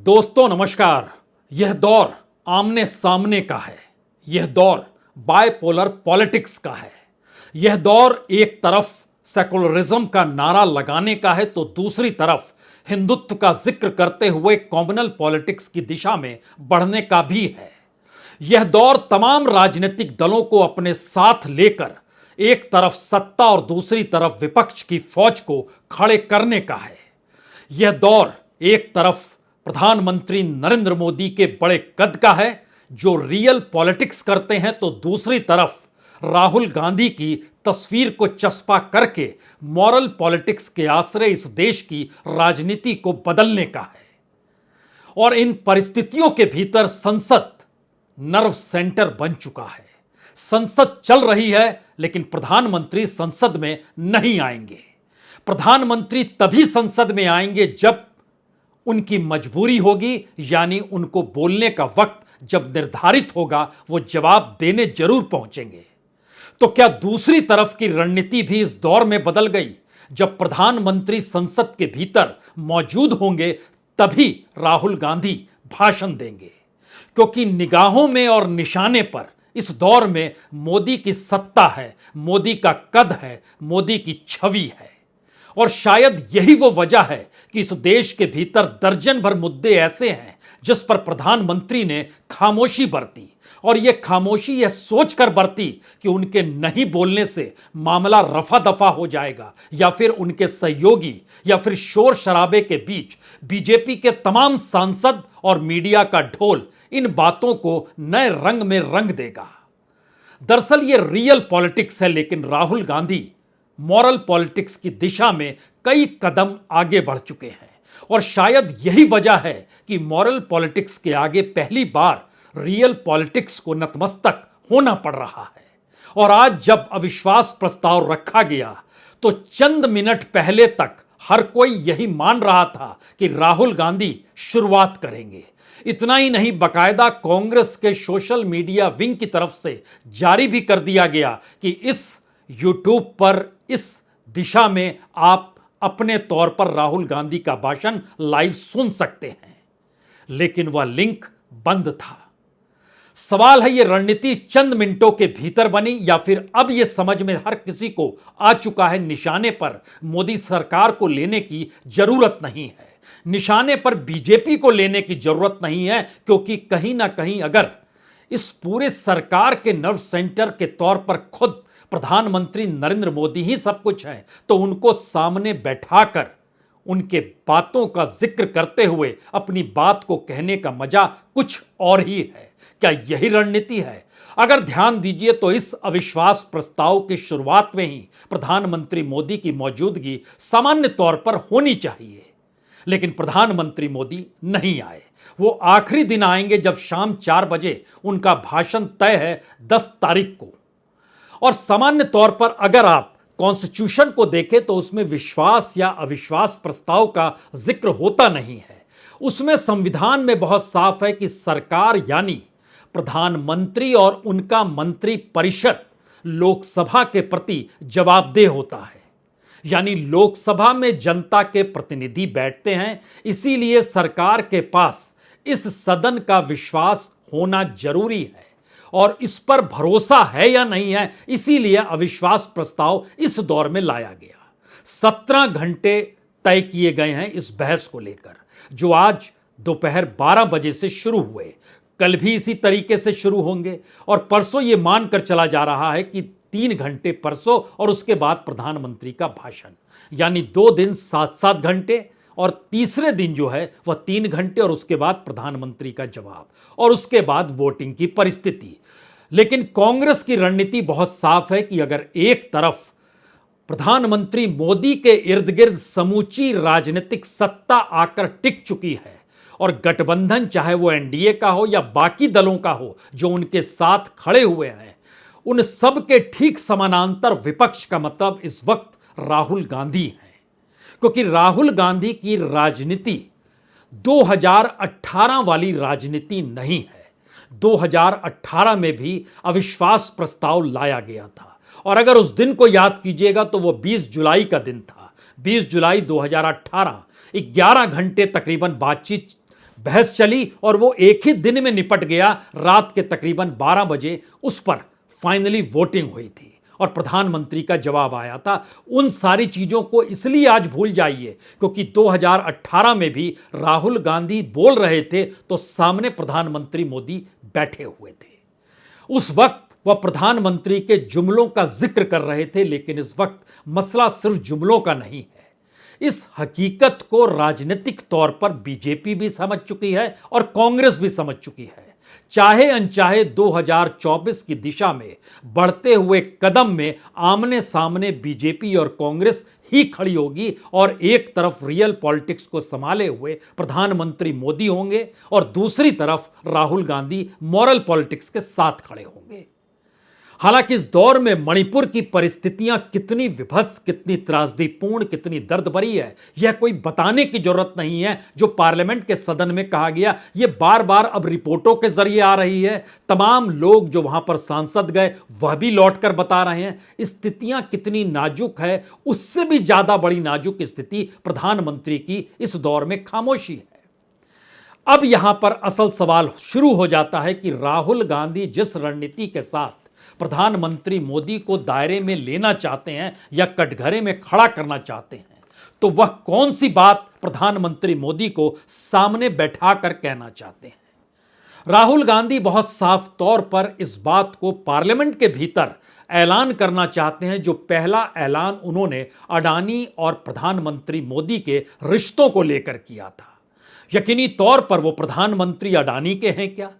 दोस्तों नमस्कार। यह दौर आमने सामने का है। यह दौर बायपोलर पॉलिटिक्स का है। यह दौर एक तरफ सेकुलरिज्म का नारा लगाने का है तो दूसरी तरफ हिंदुत्व का जिक्र करते हुए कॉम्युनल पॉलिटिक्स की दिशा में बढ़ने का भी है। यह दौर तमाम राजनीतिक दलों को अपने साथ लेकर एक तरफ सत्ता और दूसरी तरफ विपक्ष की फौज को खड़े करने का है। यह दौर एक तरफ प्रधानमंत्री नरेंद्र मोदी के बड़े कद का है जो रियल पॉलिटिक्स करते हैं, तो दूसरी तरफ राहुल गांधी की तस्वीर को चस्पा करके मॉरल पॉलिटिक्स के आश्रय इस देश की राजनीति को बदलने का है। और इन परिस्थितियों के भीतर संसद नर्व सेंटर बन चुका है। संसद चल रही है लेकिन प्रधानमंत्री संसद में नहीं आएंगे। प्रधानमंत्री तभी संसद में आएंगे जब उनकी मजबूरी होगी, यानी उनको बोलने का वक्त जब निर्धारित होगा वो जवाब देने जरूर पहुंचेंगे। तो क्या दूसरी तरफ की रणनीति भी इस दौर में बदल गई? जब प्रधानमंत्री संसद के भीतर मौजूद होंगे तभी राहुल गांधी भाषण देंगे, क्योंकि निगाहों में और निशाने पर इस दौर में मोदी की सत्ता है, मोदी का कद है, मोदी की छवि है। और शायद यही वो वजह है कि इस देश के भीतर दर्जन भर मुद्दे ऐसे हैं जिस पर प्रधानमंत्री ने खामोशी बरती, और यह खामोशी यह सोचकर बरती कि उनके नहीं बोलने से मामला रफा दफा हो जाएगा या फिर उनके सहयोगी या फिर शोर शराबे के बीच बीजेपी के तमाम सांसद और मीडिया का ढोल इन बातों को नए रंग में रंग देगा। दरअसल यह रियल पॉलिटिक्स है, लेकिन राहुल गांधी मॉरल पॉलिटिक्स की दिशा में कई कदम आगे बढ़ चुके हैं। और शायद यही वजह है कि मॉरल पॉलिटिक्स के आगे पहली बार रियल पॉलिटिक्स को नतमस्तक होना पड़ रहा है। और आज जब अविश्वास प्रस्ताव रखा गया तो चंद मिनट पहले तक हर कोई यही मान रहा था कि राहुल गांधी शुरुआत करेंगे। इतना ही नहीं, बकायदा कांग्रेस के सोशल मीडिया विंग की तरफ से जारी भी कर दिया गया कि इस यूट्यूब पर इस दिशा में आप अपने तौर पर राहुल गांधी का भाषण लाइव सुन सकते हैं, लेकिन वह लिंक बंद था। सवाल है, यह रणनीति चंद मिनटों के भीतर बनी या फिर अब यह समझ में हर किसी को आ चुका है निशाने पर मोदी सरकार को लेने की जरूरत नहीं है, निशाने पर बीजेपी को लेने की जरूरत नहीं है, क्योंकि कहीं ना कहीं अगर इस पूरे सरकार के नर्व सेंटर के तौर पर खुद प्रधानमंत्री नरेंद्र मोदी ही सब कुछ है तो उनको सामने बैठाकर उनके बातों का जिक्र करते हुए अपनी बात को कहने का मजा कुछ और ही है। क्या यही रणनीति है? अगर ध्यान दीजिए तो इस अविश्वास प्रस्ताव की शुरुआत में ही प्रधानमंत्री मोदी की मौजूदगी सामान्य तौर पर होनी चाहिए, लेकिन प्रधानमंत्री मोदी नहीं आए। वो आखिरी दिन आएंगे जब शाम 4 बजे उनका भाषण तय है 10 तारीख को। और सामान्य तौर पर अगर आप कॉन्स्टिट्यूशन को देखें तो उसमें विश्वास या अविश्वास प्रस्ताव का जिक्र होता नहीं है। उसमें संविधान में बहुत साफ है कि सरकार यानी प्रधानमंत्री और उनका मंत्री परिषद लोकसभा के प्रति जवाबदेह होता है, यानी लोकसभा में जनता के प्रतिनिधि बैठते हैं, इसीलिए सरकार के पास इस सदन का विश्वास होना जरूरी है और इस पर भरोसा है या नहीं है, इसीलिए अविश्वास प्रस्ताव इस दौर में लाया गया। 17 घंटे तय किए गए हैं इस बहस को लेकर, जो आज दोपहर 12 बजे से शुरू हुए, कल भी इसी तरीके से शुरू होंगे और परसों यह मानकर चला जा रहा है कि 3 घंटे परसों और उसके बाद प्रधानमंत्री का भाषण, यानी 2 दिन 7-7 घंटे और तीसरे दिन जो है वह 3 घंटे और उसके बाद प्रधानमंत्री का जवाब और उसके बाद वोटिंग की परिस्थिति। लेकिन कांग्रेस की रणनीति बहुत साफ है कि अगर एक तरफ प्रधानमंत्री मोदी के इर्द गिर्द समूची राजनीतिक सत्ता आकर टिक चुकी है और गठबंधन चाहे वो एनडीए का हो या बाकी दलों का हो जो उनके साथ खड़े हुए हैं, उन सब के ठीक समानांतर विपक्ष का मतलब इस वक्त राहुल गांधी है। क्योंकि राहुल गांधी की राजनीति 2018 वाली राजनीति नहीं है। 2018 में भी अविश्वास प्रस्ताव लाया गया था और अगर उस दिन को याद कीजिएगा तो वो 20 जुलाई का दिन था। 20 जुलाई 2018, 11 घंटे तकरीबन बातचीत बहस चली और वो एक ही दिन में निपट गया। रात के तकरीबन 12 बजे उस पर फाइनली वोटिंग हुई थी और प्रधानमंत्री का जवाब आया था। उन सारी चीजों को इसलिए आज भूल जाइए क्योंकि 2018 में भी राहुल गांधी बोल रहे थे तो सामने प्रधानमंत्री मोदी बैठे हुए थे। उस वक्त वह प्रधानमंत्री के जुमलों का जिक्र कर रहे थे, लेकिन इस वक्त मसला सिर्फ जुमलों का नहीं है। इस हकीकत को राजनीतिक तौर पर बीजेपी भी समझ चुकी है और कांग्रेस भी समझ चुकी है। चाहे अनचाहे 2024 की दिशा में बढ़ते हुए कदम में आमने सामने बीजेपी और कांग्रेस ही खड़ी होगी और एक तरफ रियल पॉलिटिक्स को संभाले हुए प्रधानमंत्री मोदी होंगे और दूसरी तरफ राहुल गांधी मॉरल पॉलिटिक्स के साथ खड़े होंगे। हालांकि इस दौर में मणिपुर की परिस्थितियां कितनी विभत्स, कितनी त्रासदीपूर्ण, कितनी दर्द भरी है, यह कोई बताने की जरूरत नहीं है। जो पार्लियामेंट के सदन में कहा गया, यह बार बार अब रिपोर्टों के जरिए आ रही है। तमाम लोग जो वहां पर सांसद गए वह भी लौटकर बता रहे हैं। स्थितियां कितनी नाजुक है, उससे भी ज्यादा बड़ी नाजुक स्थिति प्रधानमंत्री की इस दौर में खामोशी है। अब यहां पर असल सवाल शुरू हो जाता है कि राहुल गांधी जिस रणनीति के साथ प्रधानमंत्री मोदी को दायरे में लेना चाहते हैं या कटघरे में खड़ा करना चाहते हैं, तो वह कौन सी बात प्रधानमंत्री मोदी को सामने बैठाकर कहना चाहते हैं। राहुल गांधी बहुत साफ तौर पर इस बात को पार्लियामेंट के भीतर ऐलान करना चाहते हैं जो पहला ऐलान उन्होंने अडानी और प्रधानमंत्री मोदी के रिश्तों को लेकर किया था। यकीनी तौर पर वो प्रधानमंत्री अडानी के हैं क्या,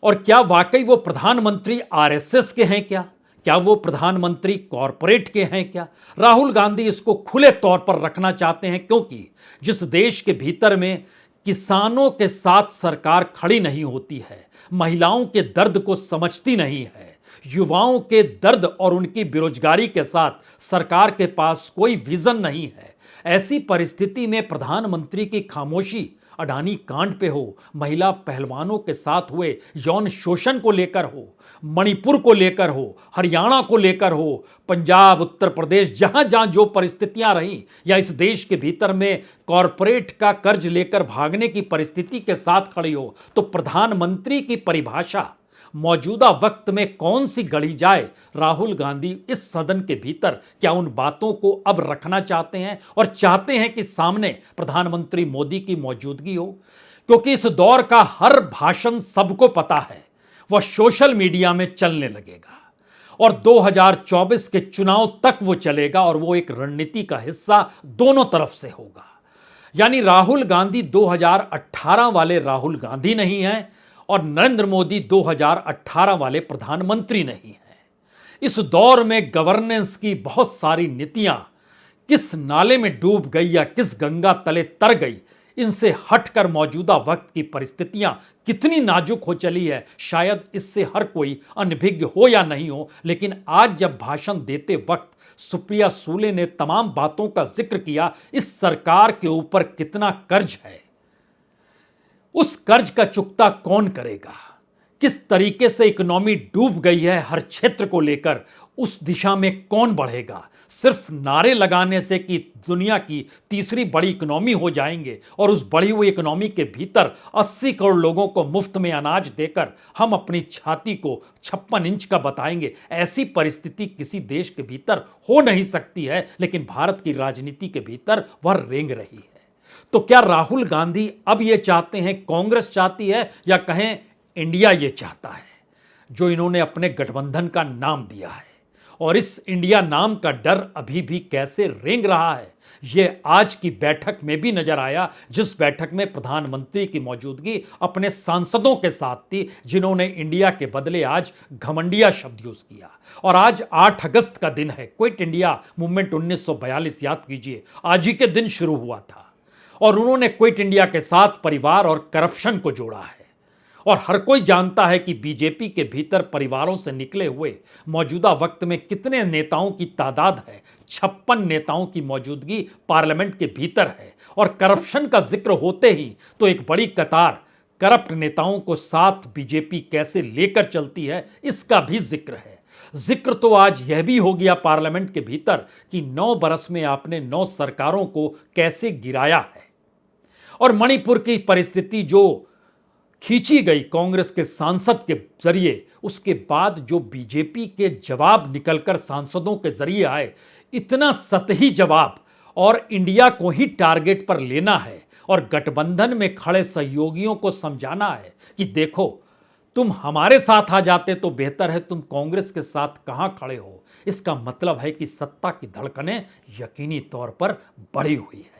और क्या वाकई वो प्रधानमंत्री आरएसएस के हैं क्या वो प्रधानमंत्री कॉरपोरेट के हैं क्या। राहुल गांधी इसको खुले तौर पर रखना चाहते हैं क्योंकि जिस देश के भीतर में किसानों के साथ सरकार खड़ी नहीं होती है, महिलाओं के दर्द को समझती नहीं है, युवाओं के दर्द और उनकी बेरोजगारी के साथ सरकार के पास कोई विजन नहीं है, ऐसी परिस्थिति में प्रधानमंत्री की खामोशी अडानी कांड पे हो, महिला पहलवानों के साथ हुए यौन शोषण को लेकर हो, मणिपुर को लेकर हो, हरियाणा को लेकर हो, पंजाब, उत्तर प्रदेश, जहां जहां जो परिस्थितियां रहीं, या इस देश के भीतर में कॉरपोरेट का कर्ज लेकर भागने की परिस्थिति के साथ खड़ी हो, तो प्रधानमंत्री की परिभाषा मौजूदा वक्त में कौन सी गढ़ी जाए। राहुल गांधी इस सदन के भीतर क्या उन बातों को अब रखना चाहते हैं और चाहते हैं कि सामने प्रधानमंत्री मोदी की मौजूदगी हो, क्योंकि इस दौर का हर भाषण सबको पता है वह सोशल मीडिया में चलने लगेगा और 2024 के चुनाव तक वो चलेगा और वो एक रणनीति का हिस्सा दोनों तरफ से होगा। यानी राहुल गांधी 2018 वाले राहुल गांधी नहीं हैं और नरेंद्र मोदी 2018 वाले प्रधानमंत्री नहीं हैं। इस दौर में गवर्नेंस की बहुत सारी नीतियां किस नाले में डूब गई या किस गंगा तले तर गई, इनसे हटकर मौजूदा वक्त की परिस्थितियां कितनी नाजुक हो चली है, शायद इससे हर कोई अनभिज्ञ हो या नहीं हो। लेकिन आज जब भाषण देते वक्त सुप्रिया सूले ने तमाम बातों का जिक्र किया, इस सरकार के ऊपर कितना कर्ज है, उस कर्ज का चुकता कौन करेगा, किस तरीके से इकोनॉमी डूब गई है हर क्षेत्र को लेकर, उस दिशा में कौन बढ़ेगा। सिर्फ नारे लगाने से कि दुनिया की तीसरी बड़ी इकोनॉमी हो जाएंगे और उस बढ़ी हुई इकोनॉमी के भीतर 80 करोड़ लोगों को मुफ्त में अनाज देकर हम अपनी छाती को 56 इंच का बताएंगे, ऐसी परिस्थिति किसी देश के भीतर हो नहीं सकती है। लेकिन भारत की राजनीति के भीतर वह रेंग रही है। तो क्या राहुल गांधी अब यह चाहते हैं, कांग्रेस चाहती है, या कहें इंडिया ये चाहता है, जो इन्होंने अपने गठबंधन का नाम दिया है। और इस इंडिया नाम का डर अभी भी कैसे रेंग रहा है, यह आज की बैठक में भी नजर आया, जिस बैठक में प्रधानमंत्री की मौजूदगी अपने सांसदों के साथ थी, जिन्होंने इंडिया के बदले आज घमंडिया शब्द यूज किया। और आज 8 अगस्त का दिन है, क्विट इंडिया मूवमेंट 1942 याद कीजिए, आज ही के दिन शुरू हुआ था और उन्होंने क्विट इंडिया के साथ परिवार और करप्शन को जोड़ा है। और हर कोई जानता है कि बीजेपी के भीतर परिवारों से निकले हुए मौजूदा वक्त में कितने नेताओं की तादाद है। 56 नेताओं की मौजूदगी पार्लियामेंट के भीतर है और करप्शन का जिक्र होते ही तो एक बड़ी कतार करप्ट नेताओं को साथ बीजेपी कैसे लेकर चलती है, इसका भी जिक्र है। जिक्र तो आज यह भी हो गया पार्लियामेंट के भीतर कि 9 बरस में आपने 9 सरकारों को कैसे गिराया है। और मणिपुर की परिस्थिति जो खींची गई कांग्रेस के सांसद के जरिए, उसके बाद जो बीजेपी के जवाब निकलकर सांसदों के जरिए आए, इतना सतही जवाब, और इंडिया को ही टारगेट पर लेना है और गठबंधन में खड़े सहयोगियों को समझाना है कि देखो, तुम हमारे साथ आ जाते तो बेहतर है, तुम कांग्रेस के साथ कहां खड़े हो। इसका मतलब है कि सत्ता की धड़कनें यकीनी तौर पर बढ़ी हुई है।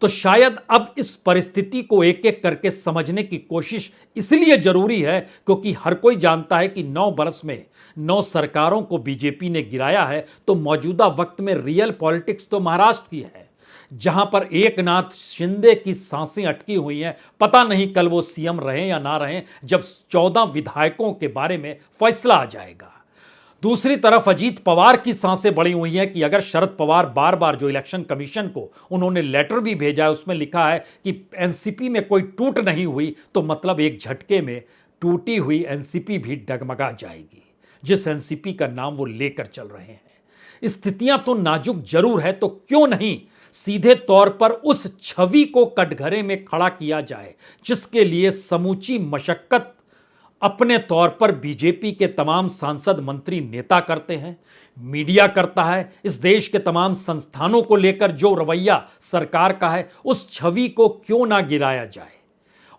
तो शायद अब इस परिस्थिति को एक एक करके समझने की कोशिश इसलिए जरूरी है क्योंकि हर कोई जानता है कि 9 बरस में 9 सरकारों को बीजेपी ने गिराया है, तो मौजूदा वक्त में रियल पॉलिटिक्स तो महाराष्ट्र की है, जहां पर एकनाथ शिंदे की सांसें अटकी हुई हैं। पता नहीं कल वो सीएम रहें या ना रहें, जब 14 विधायकों के बारे में फैसला आ जाएगा। दूसरी तरफ अजीत पवार की सांसें बड़ी हुई हैं कि अगर शरद पवार बार बार, जो इलेक्शन कमीशन को उन्होंने लेटर भी भेजा है उसमें लिखा है कि एनसीपी में कोई टूट नहीं हुई, तो मतलब एक झटके में टूटी हुई एनसीपी भी डगमगा जाएगी, जिस एनसीपी का नाम वो लेकर चल रहे हैं। स्थितियां तो नाजुक जरूर है, तो क्यों नहीं सीधे तौर पर उस छवि को कटघरे में खड़ा किया जाए जिसके लिए समूची मशक्कत अपने तौर पर बीजेपी के तमाम सांसद, मंत्री, नेता करते हैं, मीडिया करता है। इस देश के तमाम संस्थानों को लेकर जो रवैया सरकार का है, उस छवि को क्यों ना गिराया जाए।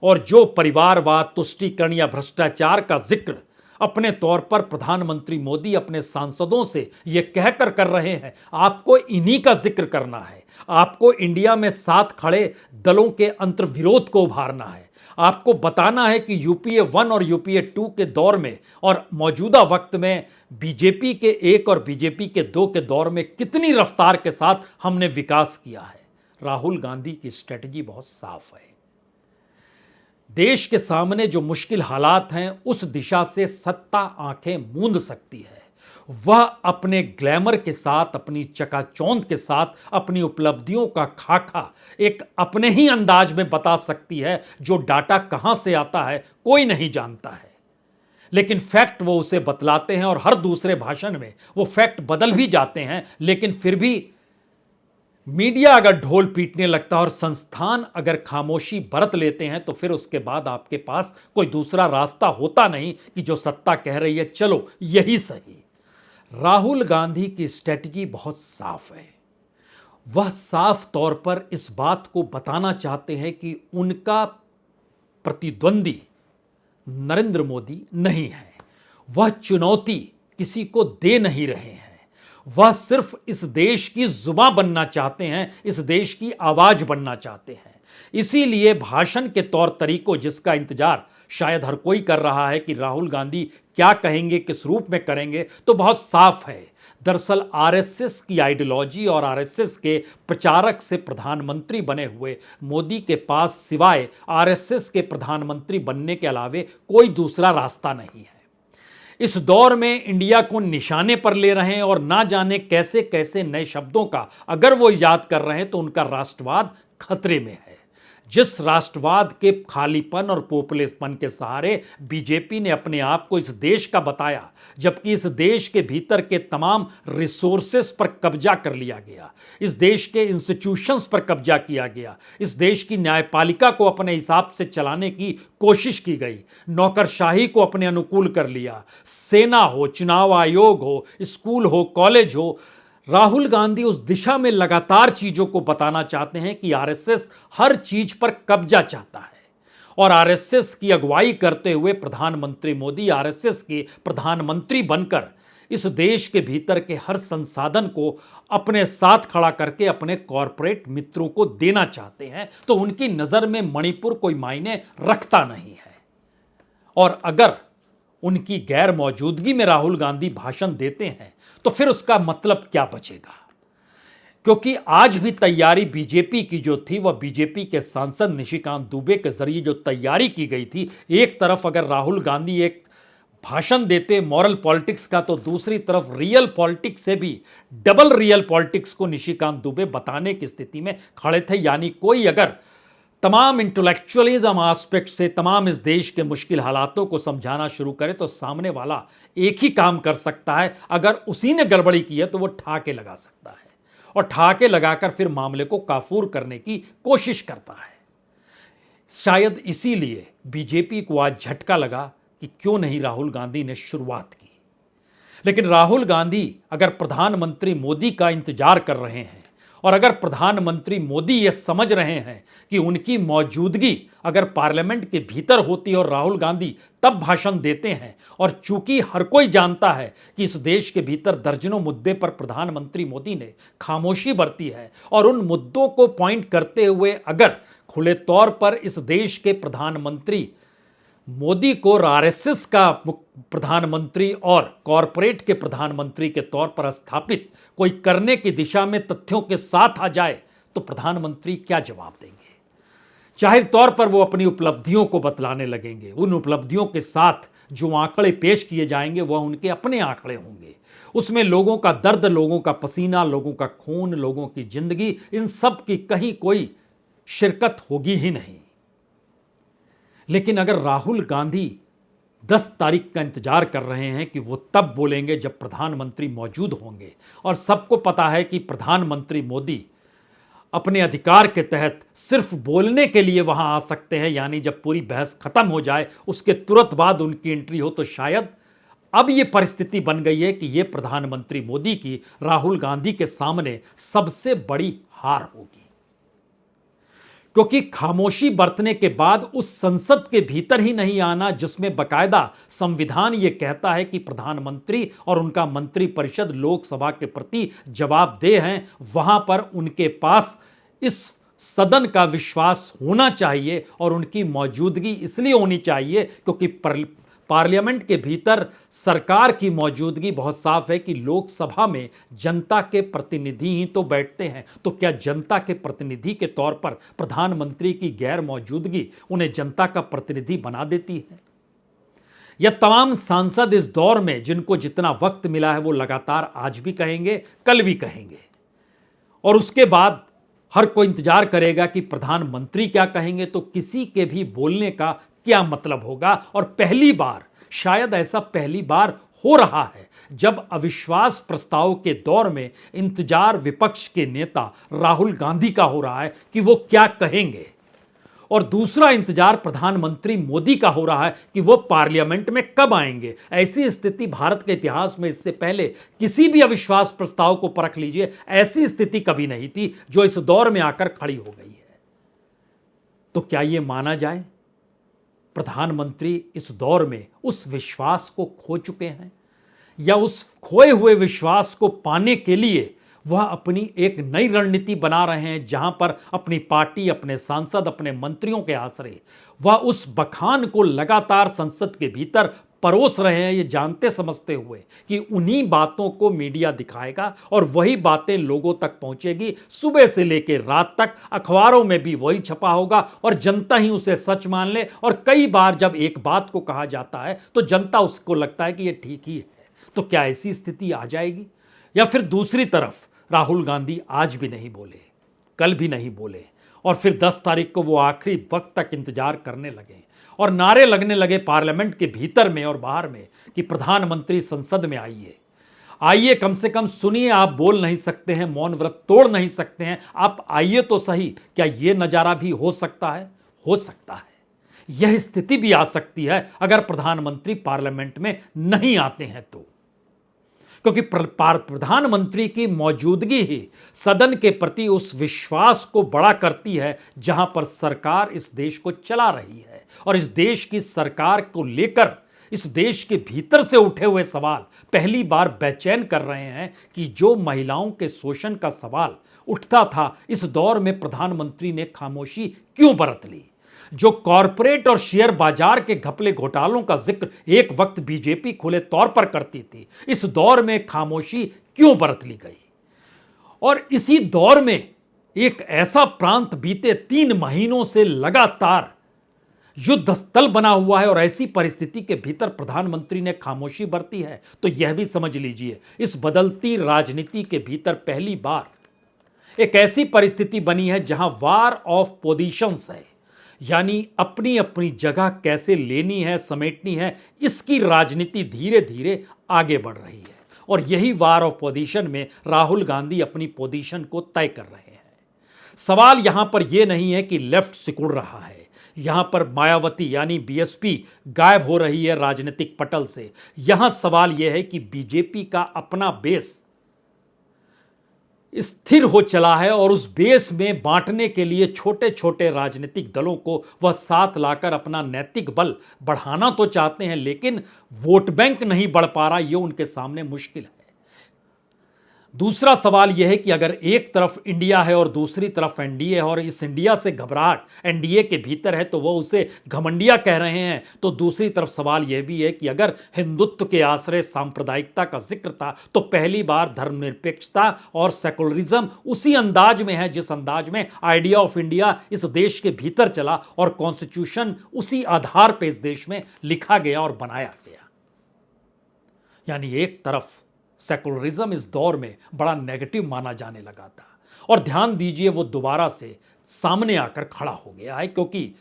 और जो परिवारवाद, तुष्टीकरण या भ्रष्टाचार का जिक्र अपने तौर पर प्रधानमंत्री मोदी अपने सांसदों से यह कहकर कर रहे हैं, आपको इन्हीं का जिक्र करना है। आपको इंडिया में साथ खड़े दलों के अंतर्विरोध को उभारना है। आपको बताना है कि यूपीए 1 और यूपीए 2 के दौर में और मौजूदा वक्त में बीजेपी के 1 और बीजेपी के 2 के दौर में कितनी रफ्तार के साथ हमने विकास किया है। राहुल गांधी की स्ट्रेटजी बहुत साफ है। देश के सामने जो मुश्किल हालात हैं, उस दिशा से सत्ता आंखें मूंद सकती है। वह अपने ग्लैमर के साथ, अपनी चकाचौंध के साथ अपनी उपलब्धियों का खाका एक अपने ही अंदाज में बता सकती है। जो डाटा कहां से आता है कोई नहीं जानता है, लेकिन फैक्ट वो उसे बतलाते हैं, और हर दूसरे भाषण में वो फैक्ट बदल भी जाते हैं। लेकिन फिर भी मीडिया अगर ढोल पीटने लगता है और संस्थान अगर खामोशी बरत लेते हैं, तो फिर उसके बाद आपके पास कोई दूसरा रास्ता होता नहीं कि जो सत्ता कह रही है चलो यही सही। राहुल गांधी की स्ट्रेटजी बहुत साफ है। वह साफ तौर पर इस बात को बताना चाहते हैं कि उनका प्रतिद्वंदी नरेंद्र मोदी नहीं है। वह चुनौती किसी को दे नहीं रहे हैं। वह सिर्फ इस देश की जुबान बनना चाहते हैं, इस देश की आवाज बनना चाहते हैं। इसीलिए भाषण के तौर तरीकों जिसका इंतजार शायद हर कोई कर रहा है कि राहुल गांधी क्या कहेंगे, किस रूप में करेंगे, तो बहुत साफ है। दरअसल आरएसएस की आइडियोलॉजी और आरएसएस के प्रचारक से प्रधानमंत्री बने हुए मोदी के पास सिवाय आरएसएस के प्रधानमंत्री बनने के अलावे कोई दूसरा रास्ता नहीं है। इस दौर में इंडिया को निशाने पर ले रहे हैं और ना जाने कैसे कैसे नए शब्दों का अगर वो इजाद कर रहे हैं, तो उनका राष्ट्रवाद खतरे में है। जिस राष्ट्रवाद के खालीपन और पोपुलिज्म के सहारे बीजेपी ने अपने आप को इस देश का बताया, जबकि इस देश के भीतर के तमाम रिसोर्सेस पर कब्जा कर लिया गया, इस देश के इंस्टीट्यूशंस पर कब्जा किया गया, इस देश की न्यायपालिका को अपने हिसाब से चलाने की कोशिश की गई, नौकरशाही को अपने अनुकूल कर लिया, सेना हो, चुनाव आयोग हो, स्कूल हो, कॉलेज हो। राहुल गांधी उस दिशा में लगातार चीजों को बताना चाहते हैं कि आरएसएस हर चीज पर कब्जा चाहता है, और आरएसएस की अगुवाई करते हुए प्रधानमंत्री मोदी आरएसएस के प्रधानमंत्री बनकर इस देश के भीतर के हर संसाधन को अपने साथ खड़ा करके अपने कॉरपोरेट मित्रों को देना चाहते हैं। तो उनकी नजर में मणिपुर कोई मायने रखता नहीं है। और अगर उनकी गैर मौजूदगी में राहुल गांधी भाषण देते हैं, तो फिर उसका मतलब क्या बचेगा। क्योंकि आज भी तैयारी बीजेपी की जो थी, वह बीजेपी के सांसद निशिकांत दुबे के जरिए जो तैयारी की गई थी, एक तरफ अगर राहुल गांधी एक भाषण देते मॉरल पॉलिटिक्स का, तो दूसरी तरफ रियल पॉलिटिक्स से भी डबल रियल पॉलिटिक्स को निशिकांत दुबे बताने की स्थिति में खड़े थे। यानी कोई अगर तमाम इंटेलेक्चुअलिज्म एस्पेक्ट से तमाम इस देश के मुश्किल हालातों को समझाना शुरू करे, तो सामने वाला एक ही काम कर सकता है। अगर उसी ने गड़बड़ी की है तो वो ठाके लगा सकता है, और ठाके लगाकर फिर मामले को काफूर करने की कोशिश करता है। शायद इसीलिए बीजेपी को आज झटका लगा कि क्यों नहीं राहुल गांधी ने शुरुआत की। लेकिन राहुल गांधी अगर प्रधानमंत्री मोदी का इंतजार कर रहे हैं और अगर प्रधानमंत्री मोदी यह समझ रहे हैं कि उनकी मौजूदगी अगर पार्लियामेंट के भीतर होती है और राहुल गांधी तब भाषण देते हैं, और चूंकि हर कोई जानता है कि इस देश के भीतर दर्जनों मुद्दे पर प्रधानमंत्री मोदी ने खामोशी बरती है, और उन मुद्दों को पॉइंट करते हुए अगर खुले तौर पर इस देश के प्रधानमंत्री मोदी को आरएसएस का प्रधानमंत्री और कॉरपोरेट के प्रधानमंत्री के तौर पर स्थापित कोई करने की दिशा में तथ्यों के साथ आ जाए, तो प्रधानमंत्री क्या जवाब देंगे? जाहिर तौर पर वो अपनी उपलब्धियों को बतलाने लगेंगे। उन उपलब्धियों के साथ जो आंकड़े पेश किए जाएंगे वह उनके अपने आंकड़े होंगे। उसमें लोगों का दर्द, लोगों का पसीना, लोगों का खून, लोगों की जिंदगी, इन सब की कहीं कोई शिरकत होगी ही नहीं। लेकिन अगर राहुल गांधी 10 तारीख का इंतजार कर रहे हैं कि वो तब बोलेंगे जब प्रधानमंत्री मौजूद होंगे, और सबको पता है कि प्रधानमंत्री मोदी अपने अधिकार के तहत सिर्फ बोलने के लिए वहां आ सकते हैं, यानी जब पूरी बहस खत्म हो जाए उसके तुरंत बाद उनकी एंट्री हो, तो शायद अब यह परिस्थिति बन गई है कि यह प्रधानमंत्री मोदी की राहुल गांधी के सामने सबसे बड़ी हार होगी। क्योंकि खामोशी बरतने के बाद उस संसद के भीतर ही नहीं आना जिसमें बकायदा संविधान यह कहता है कि प्रधानमंत्री और उनका मंत्रिपरिषद लोकसभा के प्रति जवाबदेह हैं, वहां पर उनके पास इस सदन का विश्वास होना चाहिए, और उनकी मौजूदगी इसलिए होनी चाहिए क्योंकि पार्लियामेंट के भीतर सरकार की मौजूदगी बहुत साफ है कि लोकसभा में जनता के प्रतिनिधि ही तो बैठते हैं। तो क्या जनता के प्रतिनिधि के तौर पर प्रधानमंत्री की गैर मौजूदगी उन्हें जनता का प्रतिनिधि बना देती है? यह तमाम सांसद इस दौर में जिनको जितना वक्त मिला है वो लगातार आज भी कहेंगे, कल भी कहेंगे, और उसके बाद हर कोई इंतजार करेगा कि प्रधानमंत्री क्या कहेंगे, तो किसी के भी बोलने का क्या मतलब होगा। और पहली बार, शायद ऐसा पहली बार हो रहा है जब अविश्वास प्रस्ताव के दौर में इंतजार विपक्ष के नेता राहुल गांधी का हो रहा है कि वो क्या कहेंगे, और दूसरा इंतजार प्रधानमंत्री मोदी का हो रहा है कि वो पार्लियामेंट में कब आएंगे। ऐसी स्थिति भारत के इतिहास में इससे पहले किसी भी अविश्वास प्रस्ताव को परख लीजिए, ऐसी स्थिति कभी नहीं थी जो इस दौर में आकर खड़ी हो गई है। तो क्या यह माना जाए प्रधानमंत्री इस दौर में उस विश्वास को खो चुके हैं, या उस खोए हुए विश्वास को पाने के लिए वह अपनी एक नई रणनीति बना रहे हैं, जहां पर अपनी पार्टी, अपने सांसद, अपने मंत्रियों के आश्रय वह उस बखान को लगातार संसद के भीतर परोस रहे हैं, ये जानते समझते हुए कि उन्हीं बातों को मीडिया दिखाएगा और वही बातें लोगों तक पहुंचेगी। सुबह से लेकर रात तक अखबारों में भी वही छपा होगा और जनता ही उसे सच मान ले। और कई बार जब एक बात को कहा जाता है तो जनता उसको लगता है कि यह ठीक ही है। तो क्या ऐसी स्थिति आ जाएगी? या फिर दूसरी तरफ राहुल गांधी आज भी नहीं बोले, कल भी नहीं बोले, और फिर 10 तारीख को वो आखिरी वक्त तक इंतजार करने लगे और नारे लगने लगे पार्लियामेंट के भीतर में और बाहर में कि प्रधानमंत्री संसद में आइए, आइए, कम से कम सुनिए, आप बोल नहीं सकते हैं, मौन व्रत तोड़ नहीं सकते हैं, आप आइए तो सही। क्या यह नजारा भी हो सकता है? हो सकता है। यह स्थिति भी आ सकती है अगर प्रधानमंत्री पार्लियामेंट में नहीं आते हैं तो, क्योंकि प्रधानमंत्री की मौजूदगी ही सदन के प्रति उस विश्वास को बड़ा करती है जहां पर सरकार इस देश को चला रही है। और इस देश की सरकार को लेकर इस देश के भीतर से उठे हुए सवाल पहली बार बेचैन कर रहे हैं कि जो महिलाओं के शोषण का सवाल उठता था, इस दौर में प्रधानमंत्री ने खामोशी क्यों बरत ली। जो कॉरपोरेट और शेयर बाजार के घपले घोटालों का जिक्र एक वक्त बीजेपी खुले तौर पर करती थी, इस दौर में खामोशी क्यों बरत ली गई। और इसी दौर में एक ऐसा प्रांत बीते 3 महीनों से लगातार युद्ध स्थल बना हुआ है, और ऐसी परिस्थिति के भीतर प्रधानमंत्री ने खामोशी बरती है। तो यह भी समझ लीजिए, इस बदलती राजनीति के भीतर पहली बार एक ऐसी परिस्थिति बनी है जहां वार ऑफ पोजीशंस है, यानी अपनी अपनी जगह कैसे लेनी है, समेटनी है, इसकी राजनीति धीरे धीरे आगे बढ़ रही है। और यही वार ऑफ पोजीशन में राहुल गांधी अपनी पोजीशन को तय कर रहे हैं। सवाल यहां पर यह नहीं है कि लेफ्ट सिकुड़ रहा है यहां पर मायावती यानी बीएसपी गायब हो रही है राजनीतिक पटल से। यहां सवाल यह है कि बीजेपी का अपना बेस स्थिर हो चला है और उस बेस में बांटने के लिए छोटे छोटे राजनीतिक दलों को वह साथ लाकर अपना नैतिक बल बढ़ाना तो चाहते हैं, लेकिन वोट बैंक नहीं बढ़ पा रहा, यह उनके सामने मुश्किल है। दूसरा सवाल यह है कि अगर एक तरफ इंडिया है और दूसरी तरफ एनडीए है और इस इंडिया से घबराहट एनडीए के भीतर है तो वह उसे घमंडिया कह रहे हैं, तो दूसरी तरफ सवाल यह भी है कि अगर हिंदुत्व के आश्रय सांप्रदायिकता का जिक्र था तो पहली बार धर्मनिरपेक्षता और सेकुलरिज्म उसी अंदाज में है जिस अंदाज में आइडिया ऑफ इंडिया इस देश के भीतर चला और कॉन्स्टिट्यूशन उसी आधार पर इस देश में लिखा गया और बनाया गया। यानी एक तरफ सेकुलरिज्म इस दौर में बड़ा नेगेटिव माना जाने लगा था और ध्यान दीजिए वो दोबारा से सामने आकर खड़ा हो गया है, क्योंकि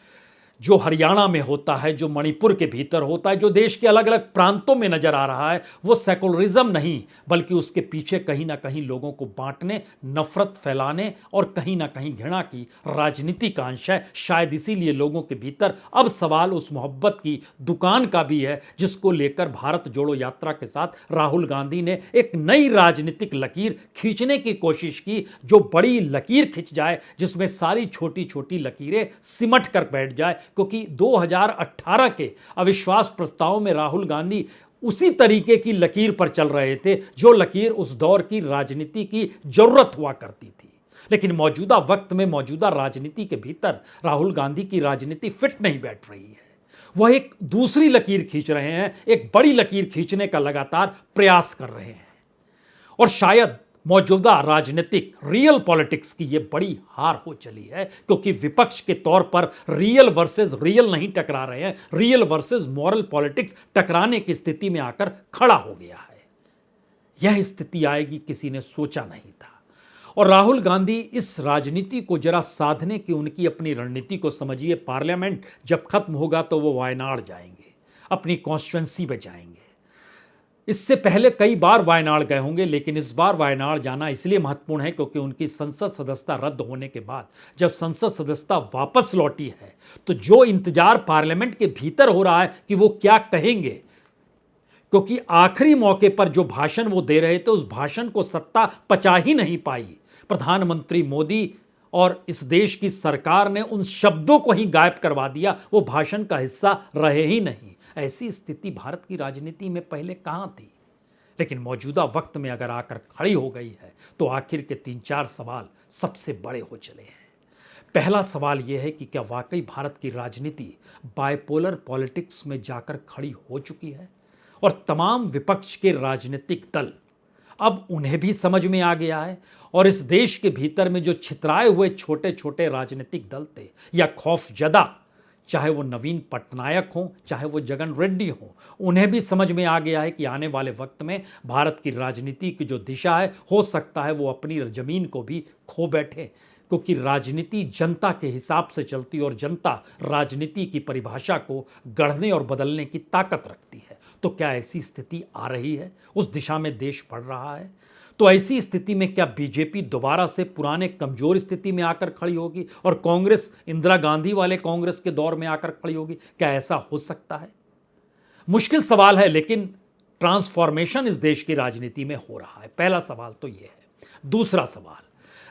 जो हरियाणा में होता है, जो मणिपुर के भीतर होता है, जो देश के अलग अलग प्रांतों में नजर आ रहा है, वो सेकुलरिज्म नहीं बल्कि उसके पीछे कहीं ना कहीं लोगों को बांटने, नफरत फैलाने और कहीं ना कहीं घृणा की राजनीति का अंश है। शायद इसीलिए लोगों के भीतर अब सवाल उस मोहब्बत की दुकान का भी है जिसको लेकर भारत जोड़ो यात्रा के साथ राहुल गांधी ने एक नई राजनीतिक लकीर खींचने की कोशिश की, जो बड़ी लकीर खिंच जाए जिसमें सारी छोटी छोटी लकीरें सिमट कर बैठ जाए। क्योंकि 2018 के अविश्वास प्रस्ताव में राहुल गांधी उसी तरीके की लकीर पर चल रहे थे जो लकीर उस दौर की राजनीति की जरूरत हुआ करती थी, लेकिन मौजूदा वक्त में मौजूदा राजनीति के भीतर राहुल गांधी की राजनीति फिट नहीं बैठ रही है। वह एक दूसरी लकीर खींच रहे हैं, एक बड़ी लकीर खींचने का लगातार प्रयास कर रहे हैं और शायद मौजूदा राजनीतिक रियल पॉलिटिक्स की यह बड़ी हार हो चली है, क्योंकि विपक्ष के तौर पर रियल वर्सेस रियल नहीं टकरा रहे हैं, रियल वर्सेस मॉरल पॉलिटिक्स टकराने की स्थिति में आकर खड़ा हो गया है। यह स्थिति आएगी किसी ने सोचा नहीं था और राहुल गांधी इस राजनीति को जरा साधने की उनकी अपनी रणनीति को समझिए। पार्लियामेंट जब खत्म होगा तो वो वायनाड जाएंगे, अपनी कॉन्स्टिट्यूएंसी में जाएंगे। इससे पहले कई बार वायनाड गए होंगे, लेकिन इस बार वायनाड जाना इसलिए महत्वपूर्ण है क्योंकि उनकी संसद सदस्यता रद्द होने के बाद जब संसद सदस्यता वापस लौटी है तो जो इंतजार पार्लियामेंट के भीतर हो रहा है कि वो क्या कहेंगे, क्योंकि आखिरी मौके पर जो भाषण वो दे रहे थे उस भाषण को सत्ता पचा ही नहीं पाई। प्रधानमंत्री मोदी और इस देश की सरकार ने उन शब्दों को ही गायब करवा दिया, वो भाषण का हिस्सा रहे ही नहीं। ऐसी स्थिति भारत की राजनीति में पहले कहां थी, लेकिन मौजूदा वक्त में अगर आकर खड़ी हो गई है तो आखिर के 3-4 सवाल सबसे बड़े हो चले हैं। पहला सवाल यह है कि क्या वाकई भारत की राजनीति बाइपोलर पॉलिटिक्स में जाकर खड़ी हो चुकी है और तमाम विपक्ष के राजनीतिक दल अब उन्हें भी समझ में आ गया है और इस देश के भीतर में जो छितराए हुए छोटे छोटे राजनीतिक दल थे या खौफजदा, चाहे वो नवीन पटनायक हों चाहे वो जगन रेड्डी हों, उन्हें भी समझ में आ गया है कि आने वाले वक्त में भारत की राजनीति की जो दिशा है हो सकता है वो अपनी जमीन को भी खो बैठे, क्योंकि राजनीति जनता के हिसाब से चलती और जनता राजनीति की परिभाषा को गढ़ने और बदलने की ताकत रखती है। तो क्या ऐसी स्थिति आ रही है, उस दिशा में देश बढ़ रहा है? तो ऐसी स्थिति में क्या बीजेपी दोबारा से पुराने कमजोर स्थिति में आकर खड़ी होगी और कांग्रेस इंदिरा गांधी वाले कांग्रेस के दौर में आकर खड़ी होगी? क्या ऐसा हो सकता है? मुश्किल सवाल है, लेकिन ट्रांसफॉर्मेशन इस देश की राजनीति में हो रहा है। पहला सवाल तो यह है। दूसरा सवाल,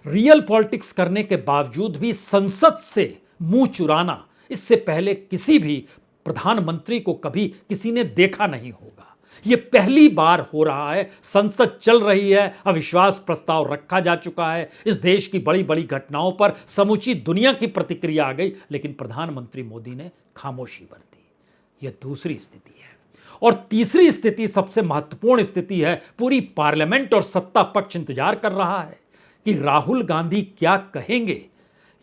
रियल पॉलिटिक्स करने के बावजूद भी संसद से मुंह चुराना, इससे पहले किसी भी प्रधानमंत्री को कभी किसी ने देखा नहीं होगा। यह पहली बार हो रहा है। संसद चल रही है, अविश्वास प्रस्ताव रखा जा चुका है, इस देश की बड़ी बड़ी घटनाओं पर समूची दुनिया की प्रतिक्रिया आ गई, लेकिन प्रधानमंत्री मोदी ने खामोशी बरती। यह दूसरी स्थिति है। और तीसरी स्थिति सबसे महत्वपूर्ण स्थिति है। पूरी पार्लियामेंट और सत्ता पक्ष इंतजार कर रहा है कि राहुल गांधी क्या कहेंगे।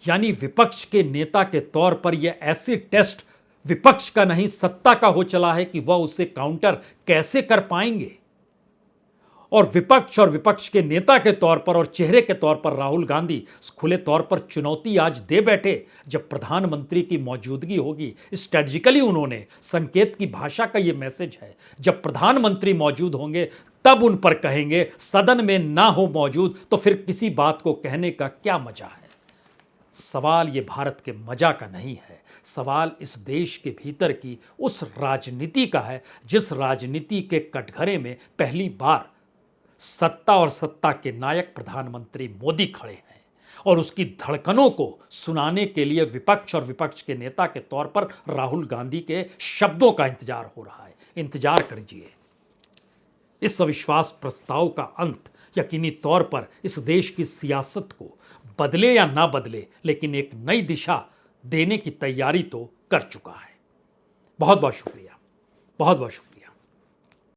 यानी विपक्ष के नेता के तौर पर यह ऐसी टेस्ट विपक्ष का नहीं सत्ता का हो चला है कि वह उसे काउंटर कैसे कर पाएंगे। और विपक्ष के नेता के तौर पर और चेहरे के तौर पर राहुल गांधी खुले तौर पर चुनौती आज दे बैठे। जब प्रधानमंत्री की मौजूदगी होगी, स्ट्रेटजिकली उन्होंने संकेत की भाषा का यह मैसेज है, जब प्रधानमंत्री मौजूद होंगे तब उन पर कहेंगे, सदन में ना हो मौजूद तो फिर किसी बात को कहने का क्या मजा है। सवाल ये भारत के मजा का नहीं है, सवाल इस देश के भीतर की उस राजनीति का है जिस राजनीति के कटघरे में पहली बार सत्ता और सत्ता के नायक प्रधानमंत्री मोदी खड़े हैं और उसकी धड़कनों को सुनाने के लिए विपक्ष और विपक्ष के नेता के तौर पर राहुल गांधी के शब्दों का इंतजार हो रहा है। इंतजार करिए। इस अविश्वास प्रस्ताव का अंत यकीनी तौर पर इस देश की सियासत को बदले या ना बदले, लेकिन एक नई दिशा देने की तैयारी तो कर चुका है। बहुत बहुत शुक्रिया, बहुत बहुत शुक्रिया।